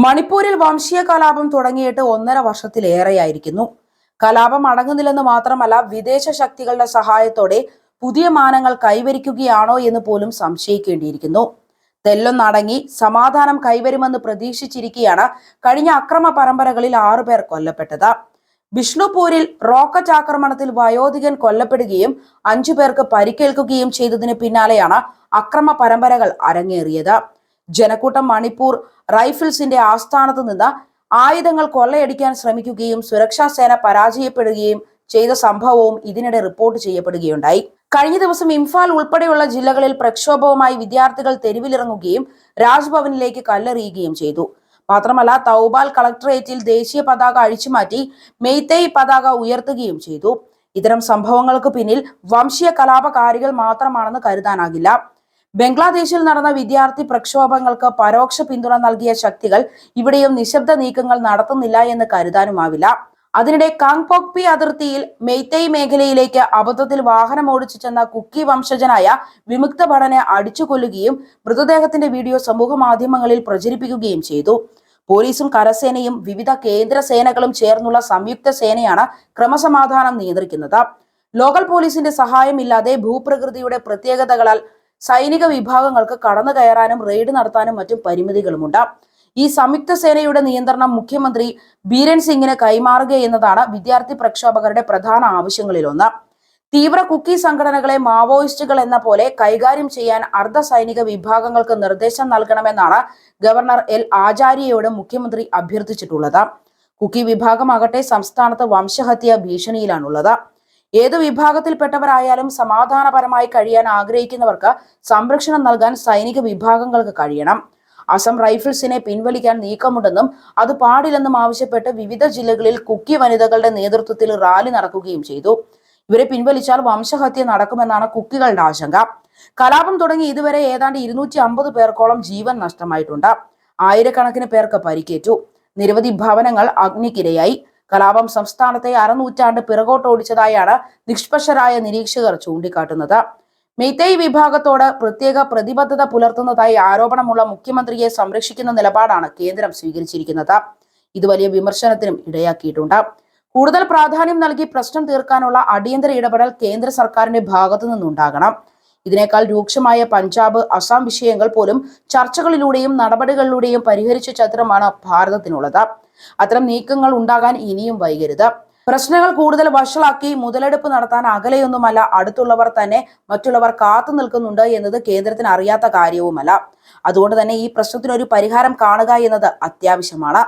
മണിപ്പൂരിൽ വംശീയ കലാപം തുടങ്ങിയിട്ട് 1.5 വർഷത്തിലേറെയായിരിക്കുന്നു. കലാപം അടങ്ങുന്നില്ലെന്ന് മാത്രമല്ല, വിദേശ ശക്തികളുടെ സഹായത്തോടെ പുതിയ മാനങ്ങൾ കൈവരിക്കുകയാണോ എന്ന് പോലും സംശയിക്കേണ്ടിയിരിക്കുന്നു. തെല്ലൊന്നടങ്ങി സമാധാനം കൈവരുമെന്ന് പ്രതീക്ഷിച്ചിരിക്കെയാണ് കഴിഞ്ഞ അക്രമ പരമ്പരകളിൽ 6 പേർ കൊല്ലപ്പെട്ടത്. ബിഷ്ണുപൂരിൽ റോക്കറ്റ് ആക്രമണത്തിൽ വയോധികൻ കൊല്ലപ്പെടുകയും 5 പേർക്ക് പരിക്കേൽക്കുകയും ചെയ്തതിന് പിന്നാലെയാണ് അക്രമ പരമ്പരകൾ അരങ്ങേറിയത്. ജനക്കൂട്ടം മണിപ്പൂർ റൈഫിൾസിന്റെ ആസ്ഥാനത്ത് നിന്ന് ആയുധങ്ങൾ കൊള്ളയടിക്കാൻ ശ്രമിക്കുകയും സുരക്ഷാ സേന പരാജയപ്പെടുകയും ചെയ്ത സംഭവവും ഇതിനിടെ റിപ്പോർട്ട് ചെയ്യപ്പെടുകയുണ്ടായി. കഴിഞ്ഞ ദിവസം ഇംഫാൽ ഉൾപ്പെടെയുള്ള ജില്ലകളിൽ പ്രക്ഷോഭവുമായി വിദ്യാർത്ഥികൾ തെരുവിലിറങ്ങുകയും രാജ്ഭവനിലേക്ക് കല്ലെറിയുകയും ചെയ്തു. മാത്രമല്ല, തൗബാൽ കളക്ടറേറ്റിൽ ദേശീയ പതാക അഴിച്ചുമാറ്റി മെയ്തേയ് പതാക ഉയർത്തുകയും ചെയ്തു. ഇത്തരം സംഭവങ്ങൾക്ക് പിന്നിൽ വംശീയ കലാപകാരികൾ മാത്രമാണെന്ന് കരുതാനാകില്ല. ബംഗ്ലാദേശിൽ നടന്ന വിദ്യാർത്ഥി പ്രക്ഷോഭങ്ങൾക്ക് പരോക്ഷ പിന്തുണ നൽകിയ ശക്തികൾ ഇവിടെയും നിശബ്ദ നീക്കങ്ങൾ നടത്തുന്നില്ല എന്ന് കരുതാനുമാവില്ല. അതിനിടെ കാങ്പോക്പി അതിർത്തിയിൽ മെയ്തേയ് മേഖലയിലേക്ക് അബദ്ധത്തിൽ വാഹനം ഓടിച്ചു ചെന്ന കുക്കി വംശജനായ വിമുക്ത ഭടനെ അടിച്ചുകൊല്ലുകയും മൃതദേഹത്തിന്റെ വീഡിയോ സമൂഹ മാധ്യമങ്ങളിൽ പ്രചരിപ്പിക്കുകയും ചെയ്തു. പോലീസും കരസേനയും വിവിധ കേന്ദ്ര സേനകളും ചേർന്നുള്ള സംയുക്ത സേനയാണ് ക്രമസമാധാനം നിയന്ത്രിക്കുന്നത്. ലോക്കൽ പോലീസിന്റെ സഹായമില്ലാതെ ഭൂപ്രകൃതിയുടെ പ്രത്യേകതകളാൽ സൈനിക വിഭാഗങ്ങൾക്ക് കടന്നു കയറാനും റെയ്ഡ് നടത്താനും മറ്റും പരിമിതികളുമുണ്ട്. ഈ സംയുക്ത സേനയുടെ നിയന്ത്രണം മുഖ്യമന്ത്രി ബീരൻ സിംഗിന് കൈമാറുക എന്നതാണ് വിദ്യാർത്ഥി പ്രക്ഷോഭകരുടെ പ്രധാന ആവശ്യങ്ങളിലൊന്ന്. തീവ്ര കുക്കി സംഘടനകളെ മാവോയിസ്റ്റുകൾ എന്ന പോലെ കൈകാര്യം ചെയ്യാൻ അർദ്ധ സൈനിക വിഭാഗങ്ങൾക്ക് നിർദ്ദേശം നൽകണമെന്നാണ് ഗവർണർ എൽ ആചാര്യയോട് മുഖ്യമന്ത്രി അഭ്യർത്ഥിച്ചിട്ടുള്ളത്. കുക്കി വിഭാഗമാകട്ടെ സംസ്ഥാനത്ത് വംശഹത്യ ഭീഷണിയിലാണുള്ളത്. ഏതു വിഭാഗത്തിൽപ്പെട്ടവരായാലും സമാധാനപരമായി കഴിയാൻ ആഗ്രഹിക്കുന്നവർക്ക് സംരക്ഷണം നൽകാൻ സൈനിക വിഭാഗങ്ങൾക്ക് കഴിയണം. അസം റൈഫിൾസിനെ പിൻവലിക്കാൻ നീക്കമുണ്ടെന്നും അത് പാടില്ലെന്നും ആവശ്യപ്പെട്ട് വിവിധ ജില്ലകളിൽ കുക്കി വനിതകളുടെ നേതൃത്വത്തിൽ റാലി നടക്കുകയും ചെയ്തു. ഇവരെ പിൻവലിച്ചാൽ വംശഹത്യ നടക്കുമെന്നാണ് കുക്കികളുടെ ആശങ്ക. കലാപം തുടങ്ങി ഇതുവരെ ഏതാണ്ട് 250 പേർക്കോളം ജീവൻ നഷ്ടമായിട്ടുണ്ട്. ആയിരക്കണക്കിന് പേർക്ക് പരിക്കേറ്റു. നിരവധി ഭവനങ്ങൾ അഗ്നിക്കിരയായി. കലാപം സംസ്ഥാനത്തെ അരനൂറ്റാണ്ട് പിറകോട്ടോടിച്ചതായാണ് നിഷ്പക്ഷരായ നിരീക്ഷകർ ചൂണ്ടിക്കാട്ടുന്നത്. മെയ്തേയ് വിഭാഗത്തോട് പ്രത്യേക പ്രതിബദ്ധത പുലർത്തുന്നതായി ആരോപണമുള്ള മുഖ്യമന്ത്രിയെ സംരക്ഷിക്കുന്ന നിലപാടാണ് കേന്ദ്രം സ്വീകരിച്ചിരിക്കുന്നത്. ഇത് വലിയ വിമർശനത്തിനും ഇടയാക്കിയിട്ടുണ്ട്. കൂടുതൽ പ്രാധാന്യം നൽകി പ്രശ്നം തീർക്കാനുള്ള അടിയന്തര ഇടപെടൽ കേന്ദ്ര സർക്കാരിന്റെ ഭാഗത്തു നിന്നുണ്ടാകണം. ഇതിനേക്കാൾ രൂക്ഷമായ പഞ്ചാബ്, അസം വിഷയങ്ങൾ പോലും ചർച്ചകളിലൂടെയും നടപടികളിലൂടെയും പരിഹരിച്ച ചരിത്രമാണ് ഭാരതത്തിനുള്ളത്. അത്തരം നീക്കങ്ങൾ ഉണ്ടാകാൻ ഇനിയും വൈകരുത്. പ്രശ്നങ്ങൾ കൂടുതൽ വഷളാക്കി മുതലെടുപ്പ് നടത്താൻ അകലെയൊന്നുമല്ല അടുത്തുള്ളവർ തന്നെ മറ്റുള്ളവർ കാത്തു നിൽക്കുന്നുണ്ട് എന്നത് കേന്ദ്രത്തിന് അറിയാത്ത കാര്യവുമല്ല. അതുകൊണ്ട് തന്നെ ഈ പ്രശ്നത്തിനൊരു പരിഹാരം കാണുക എന്നത് അത്യാവശ്യമാണ്.